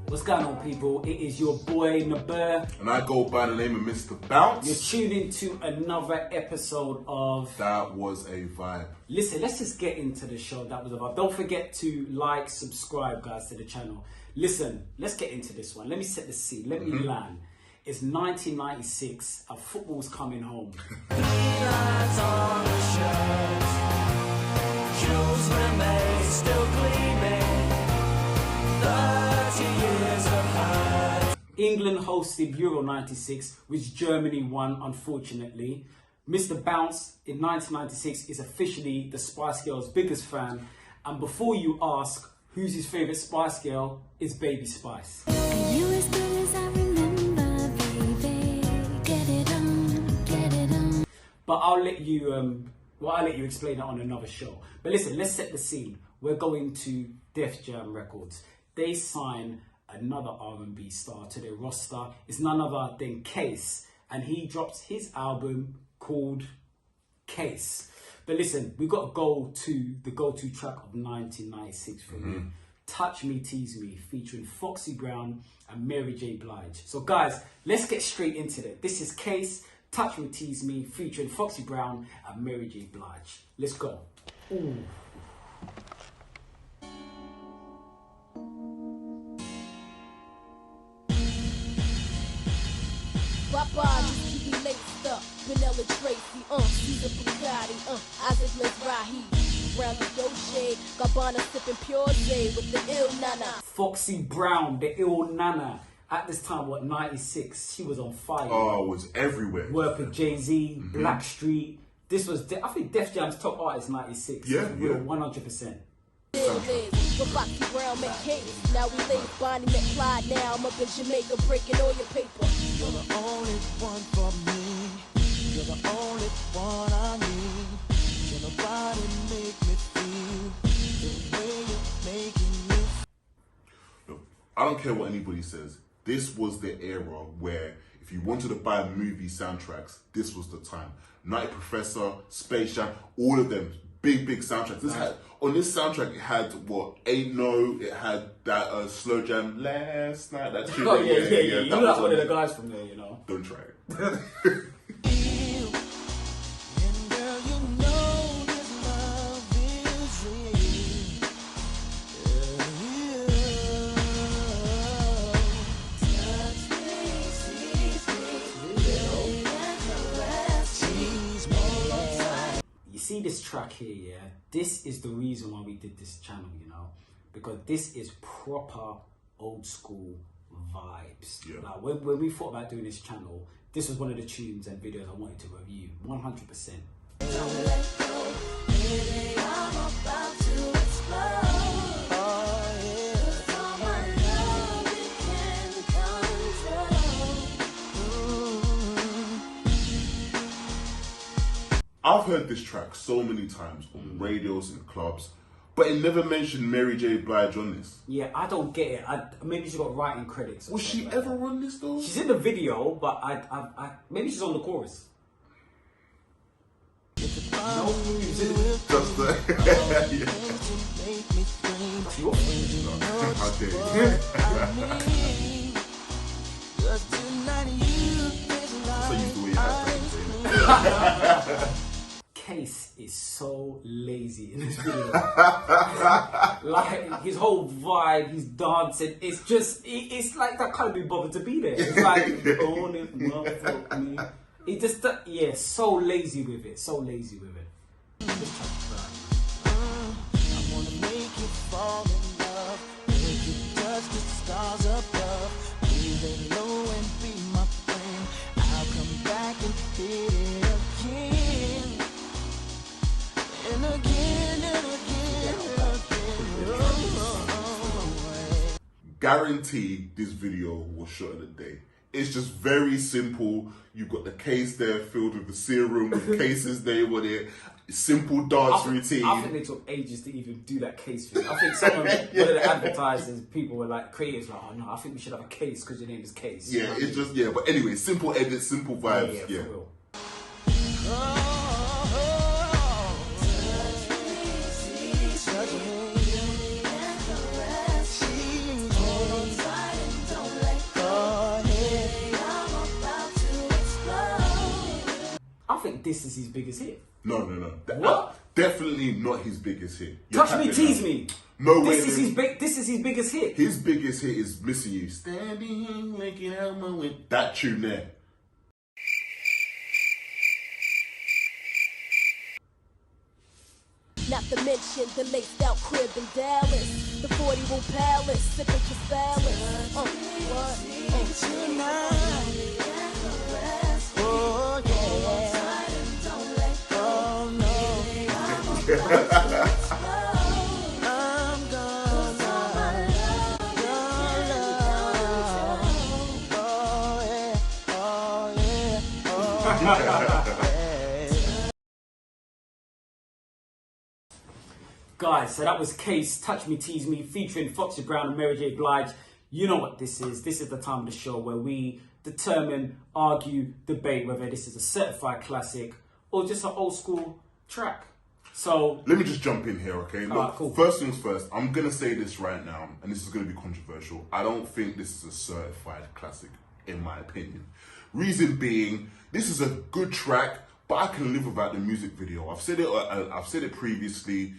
What's going on, people? It is your boy Naber, and I go by the name of Mr. Bounce. You're tuned into another episode of That Was a Vibe. Listen, let's just get into the show. That was a vibe. Don't forget to like, subscribe, guys, to the channel. Listen, let's get into this one. Let me set the scene. Let me land. It's 1996 and football's coming home. On the shirt, jewels remain still gleaming. 30 years of hurt. England hosted Euro 96, which Germany won, unfortunately. Mr. Bounce in 1996 is officially the Spice Girls' biggest fan. And before you ask who's his favourite Spice Girl, it's Baby Spice. Are you as good as I remember, baby? Get it on, get it on. But I'll let you explain that on another show. But listen, let's set the scene. We're going to Def Jam Records. They sign another R&B star to their roster. It's none other than Case, and he drops his album called Case. But listen, we got to go to the go-to track of 1996 for me. Touch Me, Tease Me, featuring Foxy Brown and Mary J. Blige. So guys, let's get straight into it. This is Case, Touch Me, Tease Me, featuring Foxy Brown and Mary J. Blige. Let's go. Ooh. Papa, just keep me laced up. Vanilla Tracy, Caesar Bugatti, Isaac Mizrahi. Brown Dolce, Gabbana sipping Pure J with the ill nana. Foxy Brown, the ill nana. At this time, 96, she was on fire. Oh, it was everywhere. Worked with Jay-Z, Blackstreet. This was, I think, Def Jam's top artist, 96. Yeah, real, yeah. 100%. With Foxy Brown met Case. Now we lay Bonnie met Clyde. Now I'm up in Jamaica breaking all your paper. You're the only one for me. You're the only one I need. Can nobody make me feel the way you're making me. Look, I don't care what anybody says. This was the era where if you wanted to buy movie soundtracks, this was the time. Nutty Professor, Space Jam, all of them. Big soundtracks. On this soundtrack, it had Ain't No. It had that slow jam last night. That tune. Oh yeah. You that like was one of the guys from there, you know. Don't try it. And girl, you know this love is real. Touch me, seize me, feel and caress, tease me. You see this track here, yeah? This is the reason why we did this channel, you know? Because this is proper old school vibes. Yeah. Like when we thought about doing this channel, this was one of the tunes and videos I wanted to review, 100%. Don't let go, baby, I'm about to explode. With all my love you can control. I've heard this track so many times on radios and clubs, but it never mentioned Mary J. Blige on this. Yeah, I don't get it. Maybe she got writing credits. or Was she something like ever on this though? that. She's in the video, but I maybe she's on the chorus. No, she's in the Just the yeah. How dare you? So you do it as Case is so lazy in this video. Like his whole vibe, his dancing, it's just, it's like that can't be bothered to be there. It's like, own it, motherfuck me. It just, yeah, so lazy with it, so lazy with it. I wanna make you fall in love, make you touch the stars above, lay low and be my friend. I'll come back and hit it again, and again and again and again. Guarantee this video was shot in a day. It's just very simple. You've got the case there filled with the serum with Case's name on it. Simple dance routine. I think they took ages to even do that case thing. I think someone, one of the advertisers, people were like, creatives, like, oh no, I think we should have a case because your name is Case. Yeah, it's just, yeah. But anyway, simple edits, simple vibes. Yeah, Yeah. for real. this is his biggest hit. No. What? Definitely not his biggest hit. You're Touch Me, capping Tease now. Me. No way. This is his biggest hit. His biggest hit is Missing You. Standing, making out my way. That tune there. Not to mention the laced out crib in Dallas, the 40 room palace, sipping Cristalis. What? Oh, yeah. Oh, no. I'm gonna love your love. Oh, yeah. Oh, yeah. Oh, yeah. Guys, so that was Case, Touch Me, Tease Me, featuring Foxy Brown and Mary J. Blige. You know what this is. This is the time of the show where we determine, argue, debate whether this is a certified classic or just an old school track. So, let me just jump in here, okay? Look, Alright, cool. First things first, I'm going to say this right now, and this is going to be controversial. I don't think this is a certified classic, in my opinion. Reason being, this is a good track, but I can live without the music video. I've said it previously.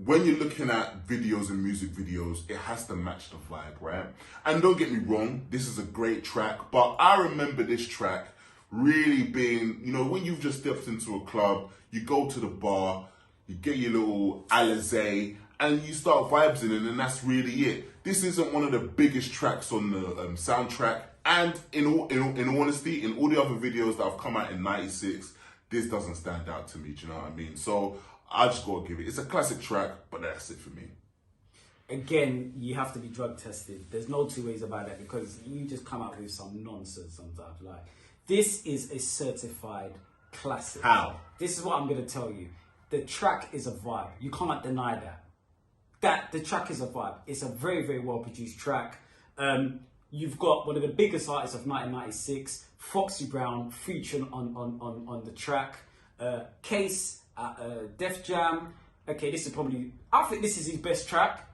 When you're looking at videos and music videos, it has to match the vibe, right? And don't get me wrong, this is a great track, but I remember this track really being, you know, when you've just stepped into a club, you go to the bar, you get your little Alizé, and you start vibes in it, and that's really it. This isn't one of the biggest tracks on the soundtrack, and in all honesty, in all the other videos that have come out in '96, this doesn't stand out to me, do you know what I mean? So I just gotta give it. It's a classic track, but that's it for me. again, you have to be drug tested. There's no two ways about that because you just come out with some nonsense sometimes. Like, this is a certified classic. How? This is what I'm going to tell you. The track is a vibe. You can't deny that. The track is a vibe. It's a very, very well produced track. You've got one of the biggest artists of 1996, Foxy Brown, featuring on the track. Case, Def Jam. Okay, this is probably, I think this is his best track,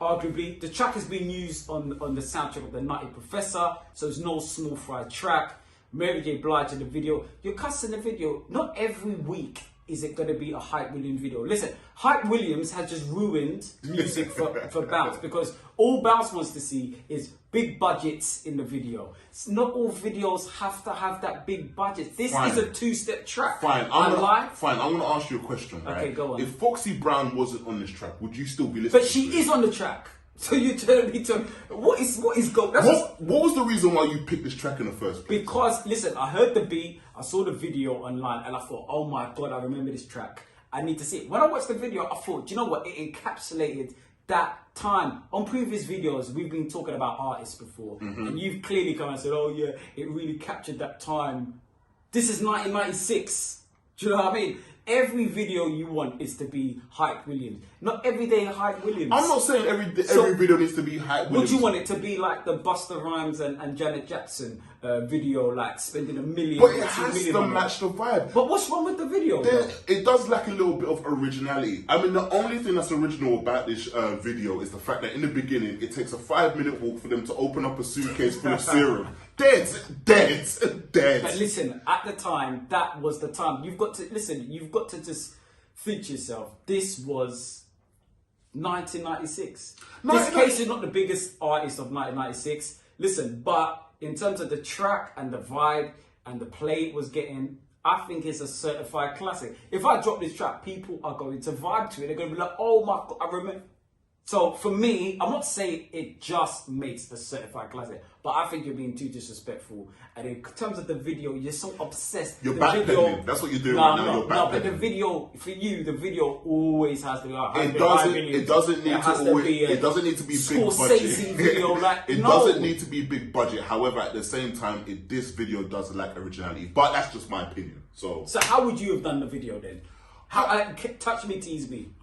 arguably. The track has been used on the soundtrack of The Nutty Professor, so it's no small fry track. Mary J. Blige in the video. You're cussing the video. Not every week is it going to be a Hype Williams video. Listen, Hype Williams has just ruined music for Bounce, because all Bounce wants to see is big budgets in the video. Not all videos have to have that big budget. This Fine. is a two-step track. Fine, I'm Like, gonna ask you a question, right? Okay, go on. If Foxy Brown wasn't on this track, would you still be listening? but she to it? is on the track. So you're telling me to what is go? That's What was the reason why you picked this track in the first place? Because, listen, I heard the beat, I saw the video online, and I thought, oh my God, I remember this track. I need to see it. When I watched the video, I thought, do you know what? It encapsulated that time. On previous videos, we've been talking about artists before, and you've clearly come and said, oh yeah, it really captured that time. This is 1996. Do you know what I mean? Every video you want is to be Hype Williams. Not everyday Hype Williams. I'm not saying every video needs to be Hype Williams. Would you want it to be like the Busta Rhymes and Janet Jackson video, like spending $1 million But or it $2 has million to on match it? the vibe. But what's wrong with the video? Then though? it does lack a little bit of originality. I mean, the only thing that's original about this video is the fact that in the beginning, it takes a 5-minute walk for them to open up a suitcase full of serum. Dead. But listen, at the time, that was the time. You've got to listen. You've got to just think to yourself. This was 1996. This Case is not the biggest artist of 1996. Listen, but in terms of the track and the vibe and the play it was getting, I think it's a certified classic. If I drop this track, people are going to vibe to it. They're going to be like, oh my God, I remember. So for me, I'm not saying it just makes a certified classic, but I think you're being too disrespectful. And in terms of the video, you're so obsessed. You're The backpedaling. That's what you're doing No, right now. no, You're no, but the backpedaling. video, for you, the video always has to be like, It doesn't need to be big Scorsese budget. video, like, it no. doesn't need to be big budget. However, at the same time, this video does lack originality. But that's just my opinion. So how would you have done the video then? Touch Me, Tease Me.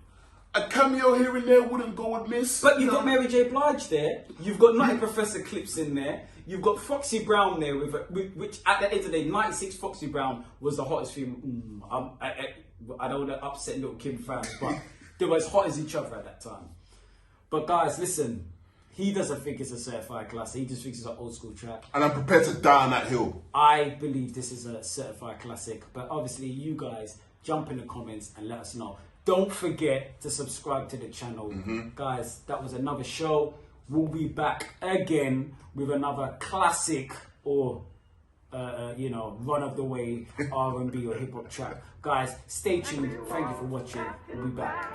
a cameo here and there wouldn't go amiss. But you've got Mary J. Blige there. You've got Nutty Professor clips in there. You've got Foxy Brown there, which at the end of the day, 96 Foxy Brown was the hottest film. I don't want to upset Little Kim fans, but they were as hot as each other at that time. But guys, listen, He doesn't think it's a certified classic. He just thinks it's an old school track. And I'm prepared to die on that hill. I believe this is a certified classic, but obviously you guys jump in the comments and let us know. Don't forget to subscribe to the channel. Guys, that was another show. We'll be back again with another classic or you know, run of the way R&B or hip hop track. Guys, stay tuned. Thank you for watching. We'll be back.